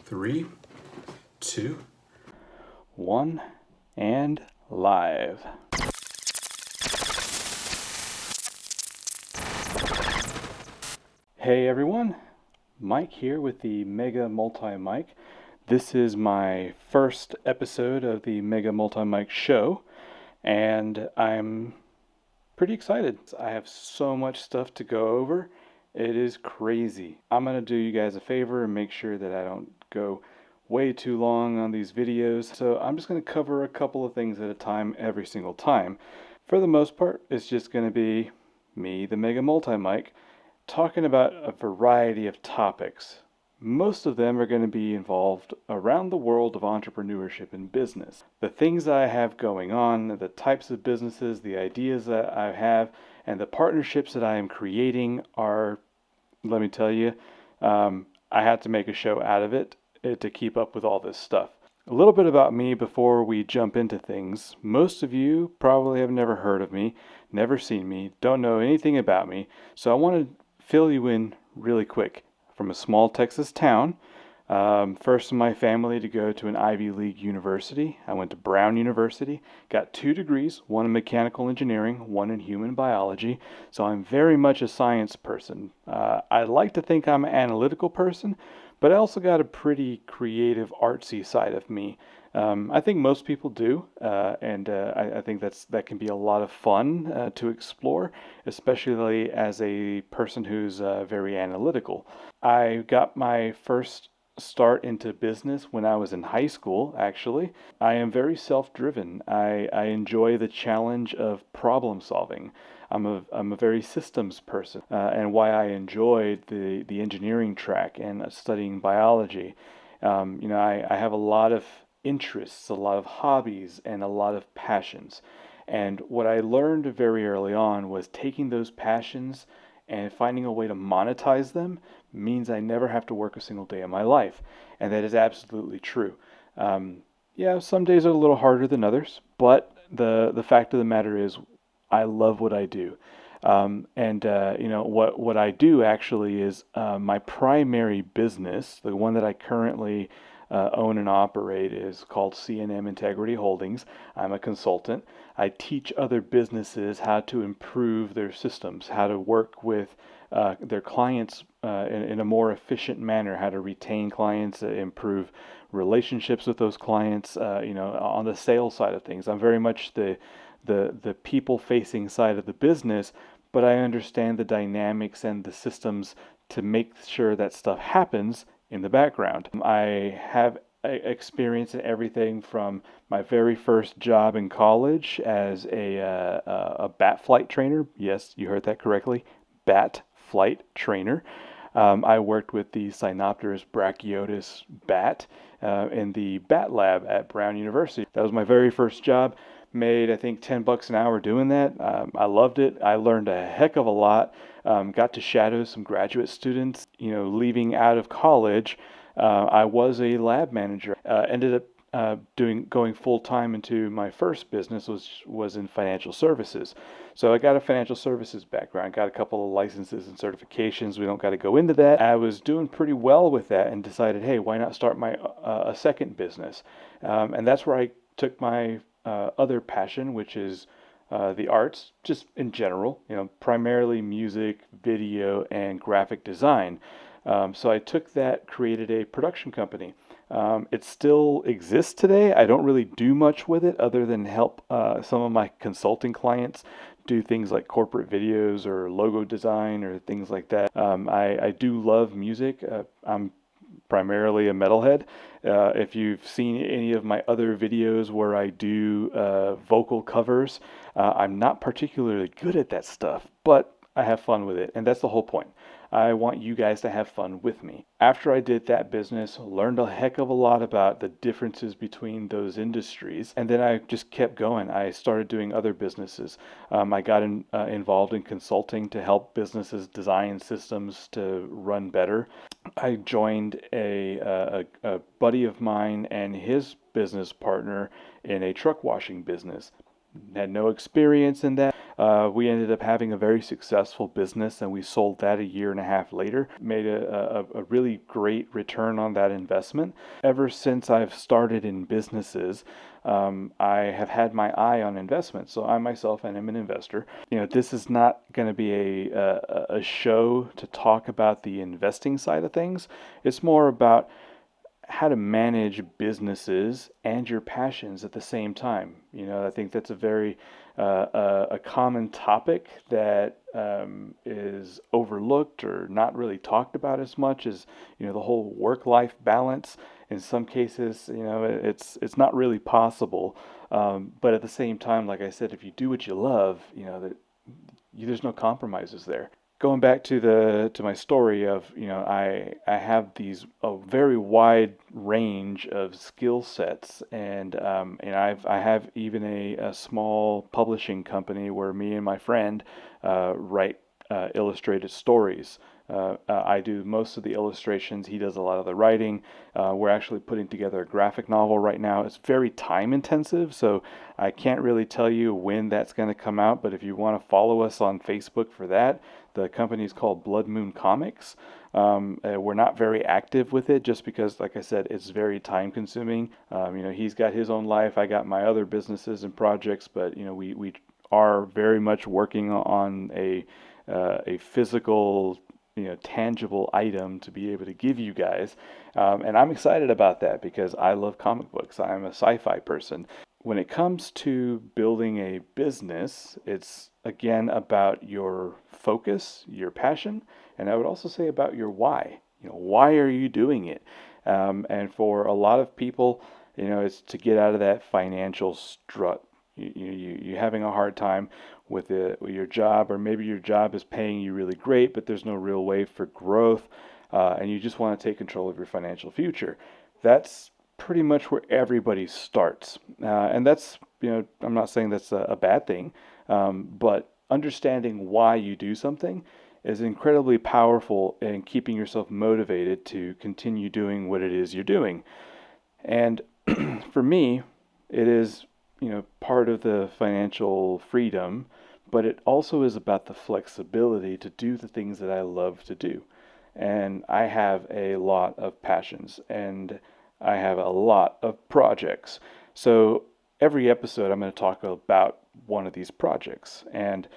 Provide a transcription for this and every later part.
3, 2, 1, and live. Hey everyone, Mike here with the Mega Multi-Mic. This is my first episode of the Mega Multi-Mic show, and I'm pretty excited. I have so much stuff to go over. It is crazy. I'm going to do you guys a favor and make sure that I don't go way too long on these videos. So I'm just going to cover a couple of things at a time every single time. For the most part, it's just going to be me, the Mega Multi-Mic, talking about a variety of topics. Most of them are going to be involved around the world of entrepreneurship and business. The things I have going on, the types of businesses, the ideas that I have, and the partnerships that I am creating are, let me tell you, I had to make a show out of it to keep up with all this stuff. A little bit about me before we jump into things. Most of you probably have never heard of me, never seen me, don't know anything about me, so I want to fill you in really quick. From a small Texas town, first in my family to go to an Ivy League university. I went to Brown University, got 2 degrees, one in mechanical engineering, one in human biology, so I'm very much a science person. I like to think I'm an analytical person, but I also got a pretty creative, artsy side of me. I think most people do, and I think that can be a lot of fun to explore, especially as a person who's very analytical. I got my first start into business when I was in high school, actually. I am very self-driven. I enjoy the challenge of problem solving. I'm a very systems person, and why I enjoyed the engineering track and studying biology. I have a lot of interests, a lot of hobbies, and a lot of passions. And what I learned very early on was taking those passions and finding a way to monetize them means I never have to work a single day of my life. And that is absolutely true. Yeah, some days are a little harder than others, but the fact of the matter is I love what I do. What I do actually is my primary business, the one that I currently own and operate, is called C&M Integrity Holdings. I'm a consultant. I teach other businesses how to improve their systems, how to work with their clients in a more efficient manner, how to retain clients, improve relationships with those clients, on the sales side of things. I'm very much the people-facing side of the business, but I understand the dynamics and the systems to make sure that stuff happens in the background. I have experience in everything from my very first job in college as a bat flight trainer. Yes, you heard that correctly, bat flight trainer. I worked with the Sinopterus brachiotis bat in the bat lab at Brown University. That was my very first job. Made, I think, $10 an hour doing that. I loved it. I learned a heck of a lot. Got to shadow some graduate students. Leaving out of college, I was a lab manager. Ended up going full time into my first business, which was in financial services. So I got a financial services background, got a couple of licenses and certifications. We don't got to go into that. I was doing pretty well with that and decided, hey, why not start my a second business? And that's where I took my other passion, which is the arts, just in general, primarily music, video, and graphic design. So I took that, created a production company. It still exists today. I don't really do much with it other than help some of my consulting clients do things like corporate videos or logo design or things like that. I do love music. I'm primarily a metalhead. If you've seen any of my other videos where I do vocal covers, I'm not particularly good at that stuff, but I have fun with it, and that's the whole point. I want you guys to have fun with me. After I did that business, learned a heck of a lot about the differences between those industries, and then I just kept going. I started doing other businesses. I got involved in consulting to help businesses design systems to run better. I joined a buddy of mine and his business partner in a truck washing business. had no experience in that. We ended up having a very successful business, and we sold that a year and a half later. Made a really great return on that investment. Ever since I've started in businesses, I have had my eye on investment. So I myself am an investor. This is not going to be a show to talk about the investing side of things. It's more about how to manage businesses and your passions at the same time. I think that's a very a common topic that is overlooked or not really talked about as much as the whole work-life balance. In some cases, it's not really possible. But at the same time, like I said, if you do what you love, there's no compromises there. Going back to my story of I have these a very wide range of skill sets, and I have even a small publishing company where me and my friend write illustrated stories. I do most of the illustrations. He does a lot of the writing. We're actually putting together a graphic novel right now. It's very time intensive, so I can't really tell you when that's going to come out. But if you want to follow us on Facebook for that, the company is called Blood Moon Comics. We're not very active with it just because, like I said, it's very time consuming. He's got his own life. I got my other businesses and projects, but we are very much working on a physical, tangible item to be able to give you guys. And I'm excited about that because I love comic books. I'm a sci-fi person. When it comes to building a business, it's again about your focus, your passion, and I would also say about your why. Why are you doing it? And for a lot of people, it's to get out of that financial strut. You're having a hard time with your job, or maybe your job is paying you really great, but there's no real way for growth, and you just want to take control of your financial future. That's pretty much where everybody starts, and that's I'm not saying that's a bad thing, but understanding why you do something is incredibly powerful in keeping yourself motivated to continue doing what it is you're doing. And for me, it is, part of the financial freedom, but it also is about the flexibility to do the things that I love to do. And I have a lot of passions and I have a lot of projects. So every episode, I'm going to talk about one of these projects. And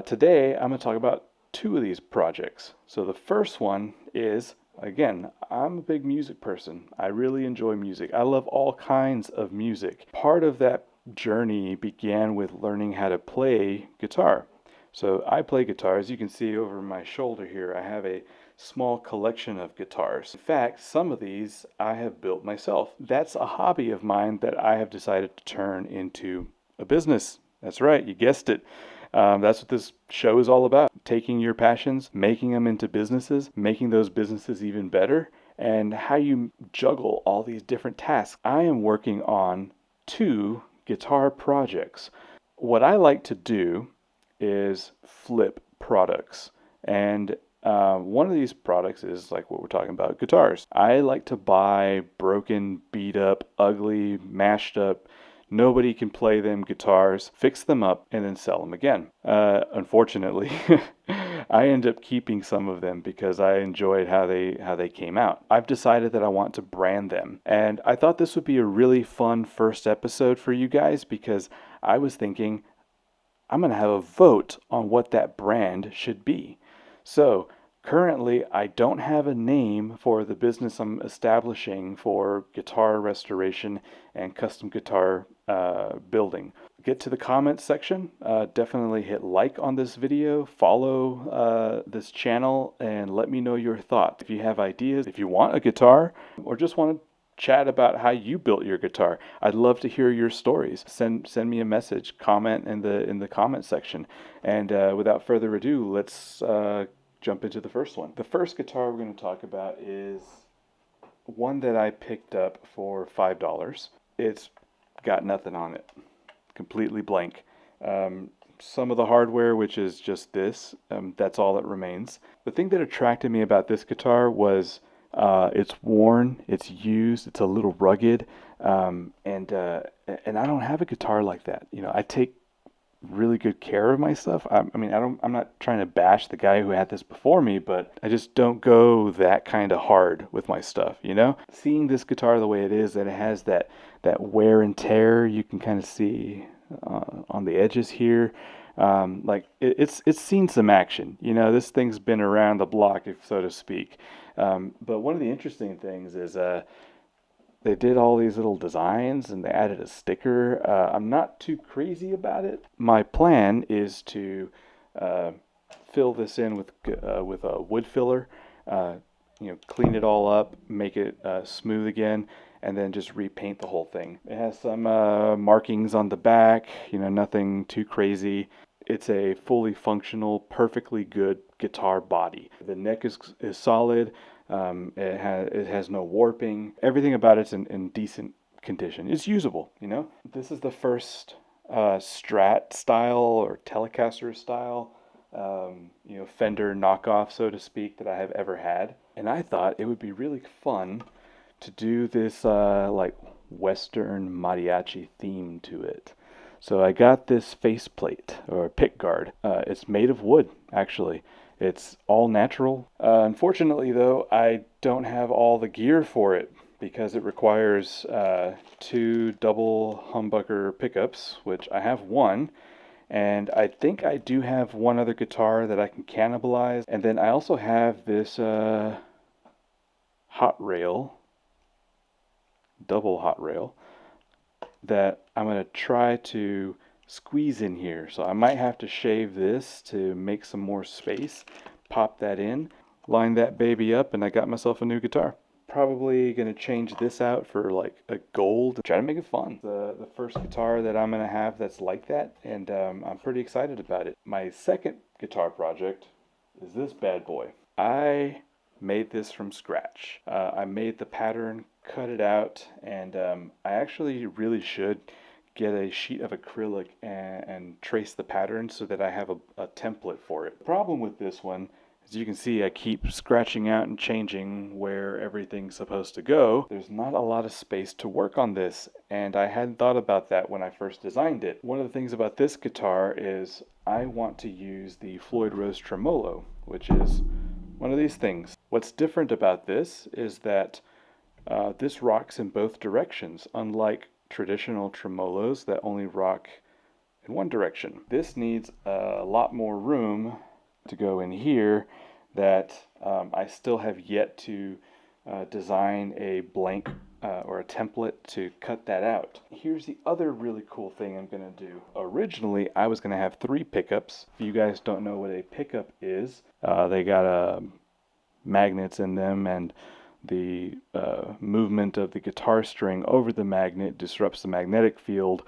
today, I'm going to talk about two of these projects. So the first one is, again, I'm a big music person. I really enjoy music. I love all kinds of music. Part of that journey began with learning how to play guitar. So I play guitar. As you can see over my shoulder here, I have a small collection of guitars. In fact, some of these I have built myself. That's a hobby of mine that I have decided to turn into a business. That's right, you guessed it. That's what this show is all about. Taking your passions, making them into businesses, making those businesses even better, and how you juggle all these different tasks. I am working on two guitar projects. What I like to do is flip products. And one of these products is like what we're talking about, guitars. I like to buy broken, beat up, ugly, mashed up, nobody can play them guitars, fix them up, and then sell them again. Unfortunately, I end up keeping some of them because I enjoyed how they came out. I've decided that I want to brand them, and I thought this would be a really fun first episode for you guys because I was thinking I'm going to have a vote on what that brand should be. So currently, I don't have a name for the business I'm establishing for guitar restoration and custom guitar building. Get to the comments section. Definitely hit like on this video, follow this channel, and let me know your thoughts. If you have ideas, if you want a guitar, or just want to chat about how you built your guitar, I'd love to hear your stories. Send me a message, comment in the comment section. And without further ado, let's jump into the first one. The first guitar we're going to talk about is one that I picked up for $5. It's got nothing on it, completely blank. Some of the hardware, which is just this, that's all that remains. The thing that attracted me about this guitar was It's worn, it's used, it's a little rugged, and I don't have a guitar like that. You know, I take really good care of my stuff. I mean, I'm not trying to bash the guy who had this before me, but I just don't go that kind of hard with my stuff, you know? Seeing this guitar the way it is, that it has that wear and tear, you can kind of see on the edges here. Like it's seen some action. You know, this thing's been around the block, if so to speak. But one of the interesting things is they did all these little designs and they added a sticker. I'm not too crazy about it. My plan is to uh, fill this in with a wood filler. Uh, you know, clean it all up, make it smooth again, and then just repaint the whole thing. It has some markings on the back. You know, nothing too crazy. It's a fully functional, perfectly good guitar body. The neck is solid. It has no warping. Everything about it's in decent condition. It's usable, you know. This is the first Strat style or Telecaster style, you know, Fender knockoff, so to speak, that I have ever had. And I thought it would be really fun to do this like Western mariachi theme to it. So I got this faceplate or pick guard. It's made of wood, actually. It's all natural. Unfortunately, though, I don't have all the gear for it because it requires two double humbucker pickups, which I have one. And I think I do have one other guitar that I can cannibalize. And then I also have this hot rail, double hot rail, that I'm going to try to squeeze in here. So I might have to shave this to make some more space, pop that in, line that baby up, and I got myself a new guitar. Probably going to change this out for like a gold, try to make it fun. The first guitar that I'm going to have that's like that, and I'm pretty excited about it. My second guitar project is this bad boy. I made this from scratch. I made the pattern, cut it out, and I actually really should get a sheet of acrylic and trace the pattern so that I have a template for it. The problem with this one, as you can see, I keep scratching out and changing where everything's supposed to go. There's not a lot of space to work on this, and I hadn't thought about that when I first designed it. One of the things about this guitar is I want to use the Floyd Rose tremolo, which is one of these things. What's different about this is that this rocks in both directions, unlike traditional tremolos that only rock in one direction. This needs a lot more room to go in here that I still have yet to design a blank or a template to cut that out. Here's the other really cool thing I'm going to do. Originally, I was going to have 3 pickups. If you guys don't know what a pickup is, they got magnets in them, and the movement of the guitar string over the magnet disrupts the magnetic field.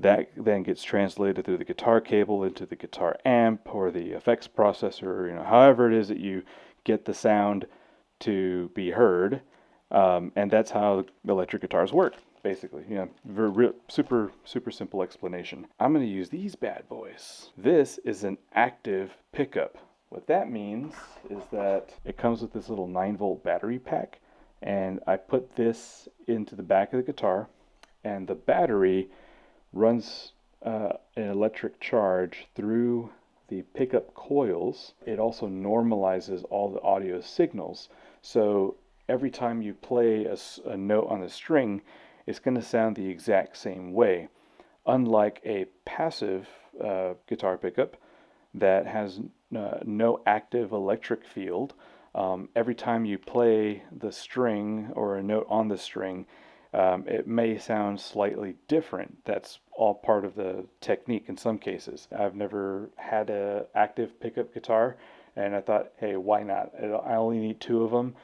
That then gets translated through the guitar cable into the guitar amp or the effects processor, you know, however it is that you get the sound to be heard. And that's how electric guitars work, basically. You know, super simple explanation. I'm going to use these bad boys. This is an active pickup. What that means is that it comes with this little 9-volt battery pack, and I put this into the back of the guitar, and the battery runs an electric charge through the pickup coils. It also normalizes all the audio signals, so every time you play a note on the string, it's going to sound the exact same way, unlike a passive guitar pickup that has no active electric field. Every time you play the string or a note on the string, it may sound slightly different. That's all part of the technique in some cases. I've never had an active pickup guitar, and I thought, hey, why not? I only need 2 of them.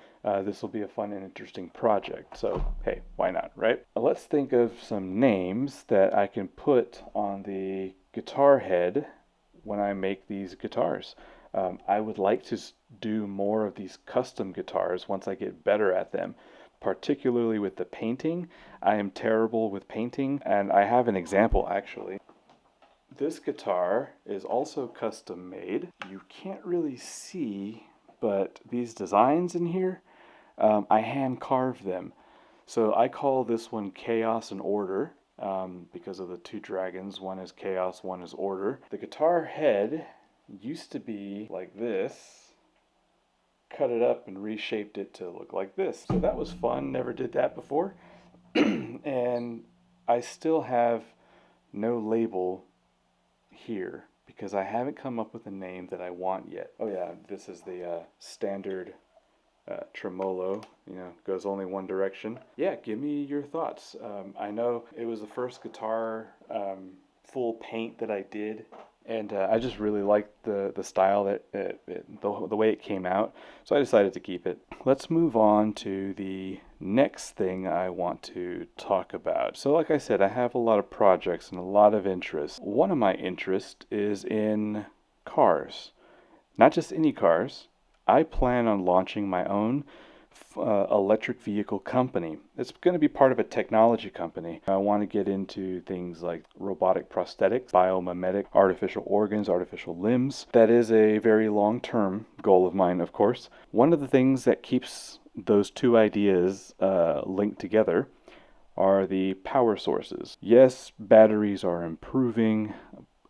This will be a fun and interesting project. So, hey, why not, right? Let's think of some names that I can put on the guitar head when I make these guitars. I would like to do more of these custom guitars once I get better at them, particularly with the painting. I am terrible with painting, and I have an example actually. This guitar is also custom made. You can't really see, but these designs in here, I hand carved them. So I call this one Chaos and Order, because of the two dragons. One is Chaos, one is Order. The guitar head used to be like this. Cut it up and reshaped it to look like this. So that was fun. Never did that before. And I still have no label here because I haven't come up with a name that I want yet. Oh yeah, this is the standard tremolo, goes only one direction. Yeah, give me your thoughts. I know it was the first guitar full paint that I did, and I just really liked the style the way it came out, so I decided to keep it. Let's move on to the next thing I want to talk about. So like I said, I have a lot of projects and a lot of interests. One of my interests is in cars. Not just any cars. I plan on launching my own electric vehicle company. It's going to be part of a technology company. I want to get into things like robotic prosthetics, biomimetic, artificial organs, artificial limbs. That is a very long-term goal of mine, of course. One of the things that keeps those two ideas linked together are the power sources. Yes, batteries are improving.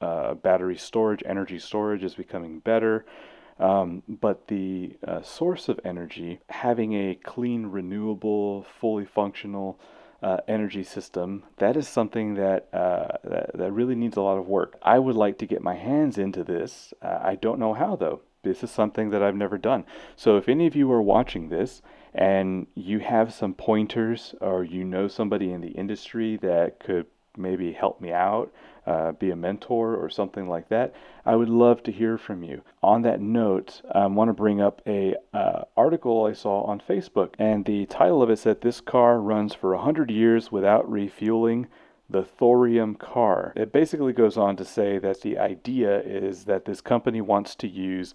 Battery storage, energy storage is becoming better. But the source of energy, having a clean, renewable, fully functional energy system, that is something that really needs a lot of work. I would like to get my hands into this. I don't know how, though. This is something that I've never done. So if any of you are watching this and you have some pointers, or you know somebody in the industry that could maybe help me out, be a mentor or something like that, I would love to hear from you. On that note, I want to bring up a article I saw on Facebook, and the title of it said, "This car runs for 100 years without refueling. The thorium car." It basically goes on to say that the idea is that this company wants to use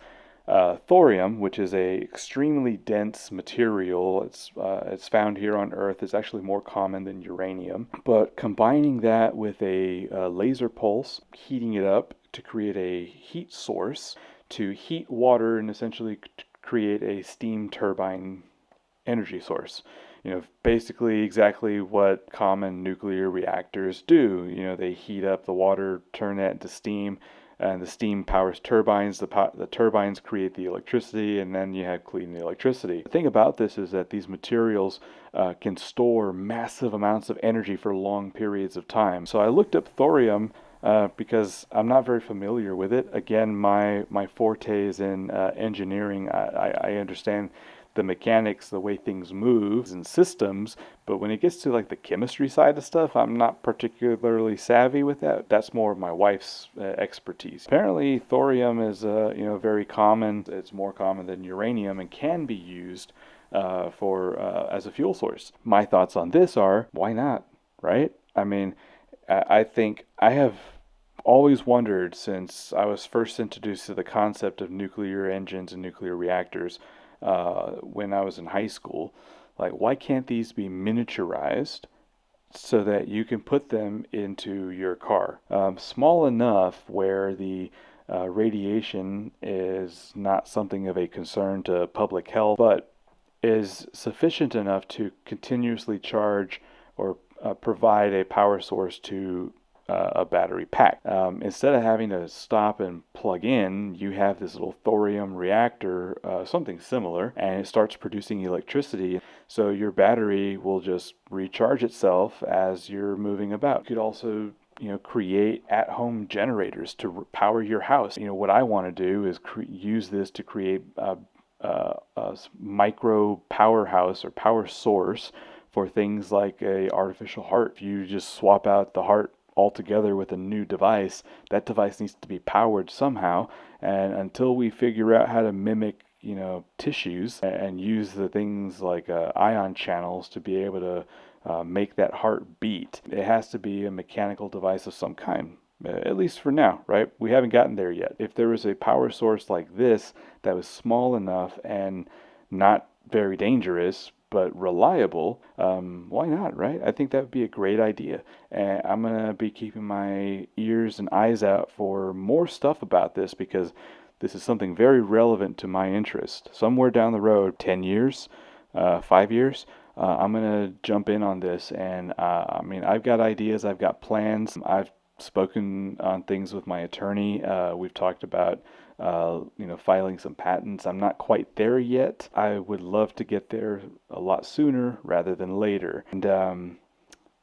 thorium, which is a extremely dense material. It's found here on Earth. It's actually more common than uranium. But combining that with a laser pulse, heating it up to create a heat source to heat water and essentially create a steam turbine energy source. Basically exactly what common nuclear reactors do. They heat up the water, turn that into steam, and the steam powers turbines. The turbines create the electricity, and then you have clean electricity. The thing about this is that these materials can store massive amounts of energy for long periods of time. So I looked up thorium because I'm not very familiar with it. Again, my forte is in engineering. I understand the mechanics, the way things move and systems, but when it gets to like the chemistry side of stuff, I'm not particularly savvy with that. That's more of my wife's expertise. Apparently thorium is very common. It's more common than uranium and can be used for as a fuel source. My thoughts on this are, why not, right? I mean, I think I have always wondered, since I was first introduced to the concept of nuclear engines and nuclear reactors when I was in high school, like, why can't these be miniaturized so that you can put them into your car? Small enough where the radiation is not something of a concern to public health, but is sufficient enough to continuously charge or provide a power source to a battery pack. Instead of having to stop and plug in, you have this little thorium reactor, something similar, and it starts producing electricity. So your battery will just recharge itself as you're moving about. You could also create at-home generators to power your house. What I want to do is use this to create a micro powerhouse or power source for things like a artificial heart. If you just swap out the heart altogether with a new device, that device needs to be powered somehow, and until we figure out how to mimic tissues and use the things like ion channels to be able to make that heart beat, it has to be a mechanical device of some kind. At least for now, right? We haven't gotten there yet. If there was a power source like this that was small enough and not very dangerous, but reliable, why not, right? I think that would be a great idea. And I'm going to be keeping my ears and eyes out for more stuff about this, because this is something very relevant to my interest. Somewhere down the road, 10 years, 5 years, I'm gonna jump in on this. And I mean, I've got ideas, I've got plans. I've spoken on things with my attorney. We've talked about filing some patents. I'm not quite there yet. I would love to get there a lot sooner rather than later. And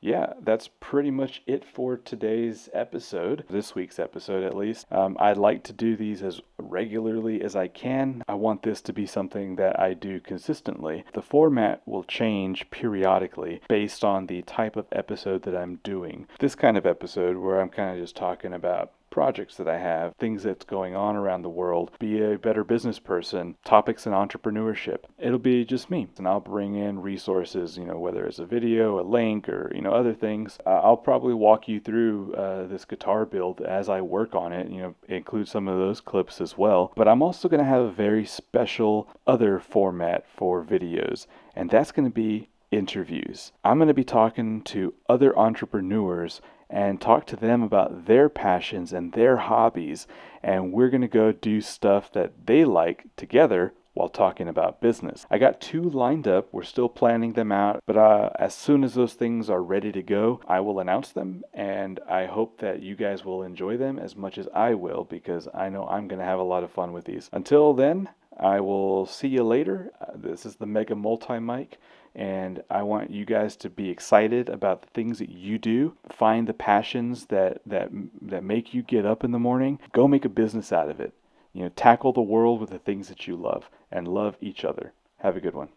yeah, that's pretty much it for today's episode, this week's episode at least. I'd like to do these as regularly as I can. I want this to be something that I do consistently. The format will change periodically based on the type of episode that I'm doing. This kind of episode where I'm kind of just talking about projects that I have, things that's going on around the world, be a better business person, topics in entrepreneurship. It'll be just me, and I'll bring in resources, whether it's a video, a link, or, other things. I'll probably walk you through this guitar build as I work on it, include some of those clips as well. But I'm also going to have a very special other format for videos, and that's going to be interviews. I'm going to be talking to other entrepreneurs and talk to them about their passions and their hobbies, and we're going to go do stuff that they like together while talking about business. I got 2 lined up. We're still planning them out, but as soon as those things are ready to go, I will announce them, and I hope that you guys will enjoy them as much as I will, because I know I'm going to have a lot of fun with these. Until then, I will see you later. This is the Mega Multi-Mic, and I want you guys to be excited about the things that you do. Find the passions that make you get up in the morning. Go make a business out of it. Tackle the world with the things that you love, and love each other. Have a good one.